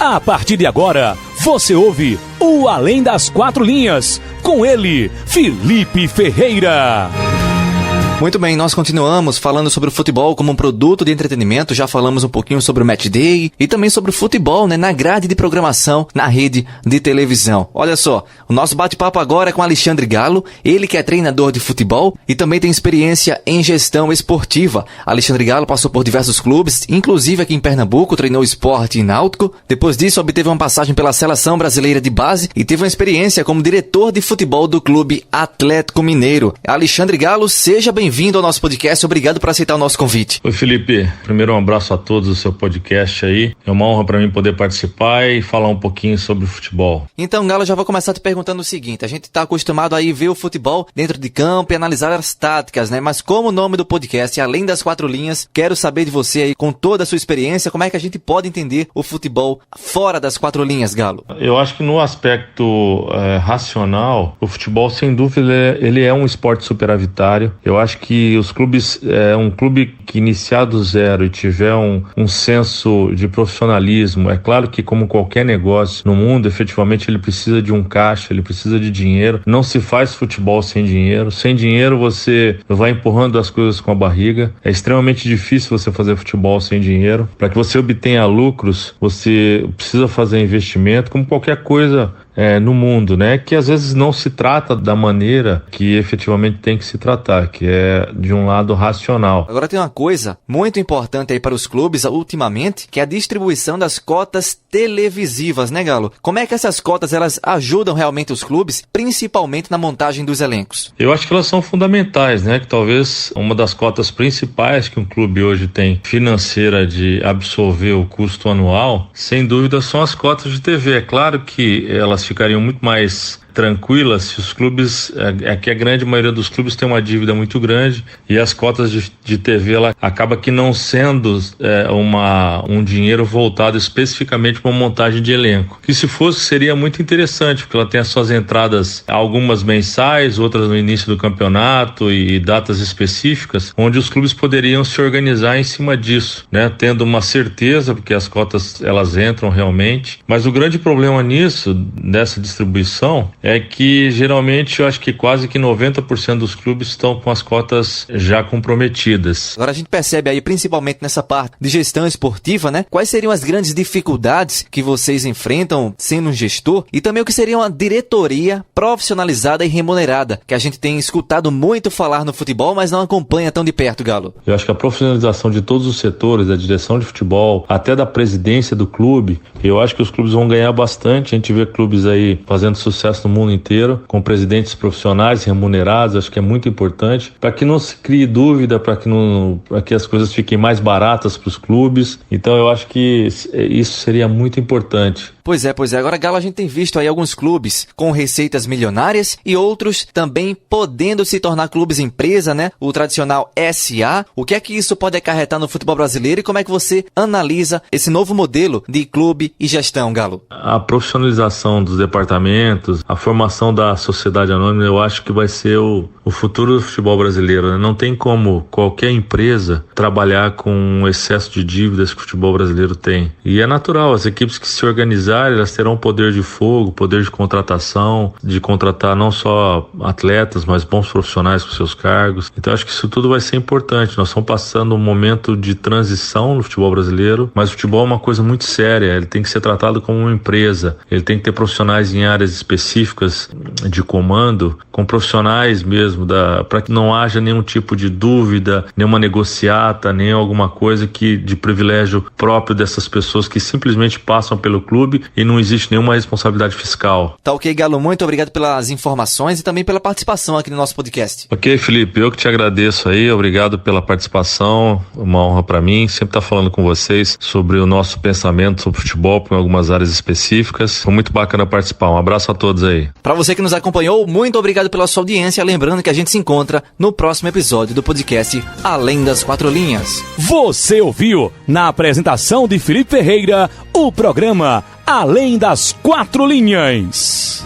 A partir de agora, você ouve o Além das Quatro Linhas, com ele, Felipe Ferreira. Muito bem, nós continuamos falando sobre o futebol como um produto de entretenimento. Já falamos um pouquinho sobre o Match Day e também sobre o futebol, na grade de programação na rede de televisão. Olha só, o nosso bate-papo agora é com Alexandre Galo, ele que é treinador de futebol e também tem experiência em gestão esportiva. Alexandre Galo passou por diversos clubes, inclusive aqui em Pernambuco, treinou Sport e Náutico. Depois disso, obteve uma passagem pela Seleção Brasileira de Base e teve uma experiência como diretor de futebol do Clube Atlético Mineiro. Alexandre Galo, seja bem-vindo ao nosso podcast, obrigado por aceitar o nosso convite. Oi, Felipe, primeiro um abraço a todos do seu podcast aí, é uma honra para mim poder participar e falar um pouquinho sobre o futebol. Então, Galo, já vou começar te perguntando o seguinte, a gente está acostumado aí a ver o futebol dentro de campo e analisar as táticas, mas como o nome do podcast é Além das Quatro Linhas, quero saber de você aí, com toda a sua experiência, como é que a gente pode entender o futebol fora das quatro linhas, Galo? Eu acho que no aspecto racional, o futebol, sem dúvida, ele é um esporte superavitário. Eu acho que os clubes, um clube que iniciar do zero e tiver um senso de profissionalismo, é claro que como qualquer negócio no mundo, efetivamente ele precisa de um caixa, ele precisa de dinheiro. Não se faz futebol sem dinheiro. Sem dinheiro você vai empurrando as coisas com a barriga. É extremamente difícil você fazer futebol sem dinheiro. Para que você obtenha lucros, você precisa fazer investimento, como qualquer coisa no mundo, que às vezes não se trata da maneira que efetivamente tem que se tratar, que é de um lado racional. Agora tem uma coisa muito importante aí para os clubes ultimamente, que é a distribuição das cotas televisivas, Galo? Como é que essas cotas, elas ajudam realmente os clubes, principalmente na montagem dos elencos? Eu acho que elas são fundamentais, que talvez uma das cotas principais que um clube hoje tem financeira de absorver o custo anual, sem dúvida são as cotas de TV. É claro que elas ficariam muito mais tranquilas se os clubes, que a grande maioria dos clubes tem uma dívida muito grande e as cotas de TV ela acaba que não sendo um dinheiro voltado especificamente para uma montagem de elenco, que se fosse seria muito interessante, porque ela tem as suas entradas, algumas mensais, outras no início do campeonato e datas específicas, onde os clubes poderiam se organizar em cima disso, tendo uma certeza, porque as cotas elas entram realmente, mas o grande problema nessa distribuição é que geralmente eu acho que quase que 90% dos clubes estão com as cotas já comprometidas. Agora a gente percebe aí, principalmente nessa parte de gestão esportiva, quais seriam as grandes dificuldades que vocês enfrentam sendo um gestor e também o que seria uma diretoria profissionalizada e remunerada, que a gente tem escutado muito falar no futebol, mas não acompanha tão de perto, Galo. Eu acho que a profissionalização de todos os setores, da direção de futebol, até da presidência do clube, eu acho que os clubes vão ganhar bastante. A gente vê clubes aí fazendo sucesso no mundo inteiro, com presidentes profissionais remunerados, acho que é muito importante, para que não se crie dúvida, para que as coisas fiquem mais baratas para os clubes. Então eu acho que isso seria muito importante. Pois é. Agora, Galo, a gente tem visto aí alguns clubes com receitas milionárias e outros também podendo se tornar clubes empresa, o tradicional SA. O que é que isso pode acarretar no futebol brasileiro e como é que você analisa esse novo modelo de clube e gestão, Galo? A profissionalização dos departamentos, a formação da sociedade anônima, eu acho que vai ser o futuro do futebol brasileiro. Não tem como qualquer empresa trabalhar com um excesso de dívidas que o futebol brasileiro tem. E é natural, as equipes que se organizarem, elas terão poder de fogo, poder de contratação, de contratar não só atletas, mas bons profissionais com seus cargos. Então acho que isso tudo vai ser importante. Nós estamos passando um momento de transição no futebol brasileiro, mas o futebol é uma coisa muito séria, ele tem que ser tratado como uma empresa, ele tem que ter profissionais em áreas específicas de comando, com profissionais mesmo, para que não haja nenhum tipo de dúvida, nenhuma negociata, nem alguma coisa de privilégio próprio dessas pessoas que simplesmente passam pelo clube e não existe nenhuma responsabilidade fiscal. Tá ok, Galo, muito obrigado pelas informações e também pela participação aqui no nosso podcast. Ok, Felipe, eu que te agradeço aí, obrigado pela participação, uma honra para mim, sempre estar falando com vocês sobre o nosso pensamento sobre futebol em algumas áreas específicas, foi muito bacana participar, um abraço a todos aí. Para você que nos acompanhou, muito obrigado pela sua audiência, lembrando que a gente se encontra no próximo episódio do podcast Além das Quatro Linhas. Você ouviu, na apresentação de Felipe Ferreira, o programa Além das Quatro Linhas.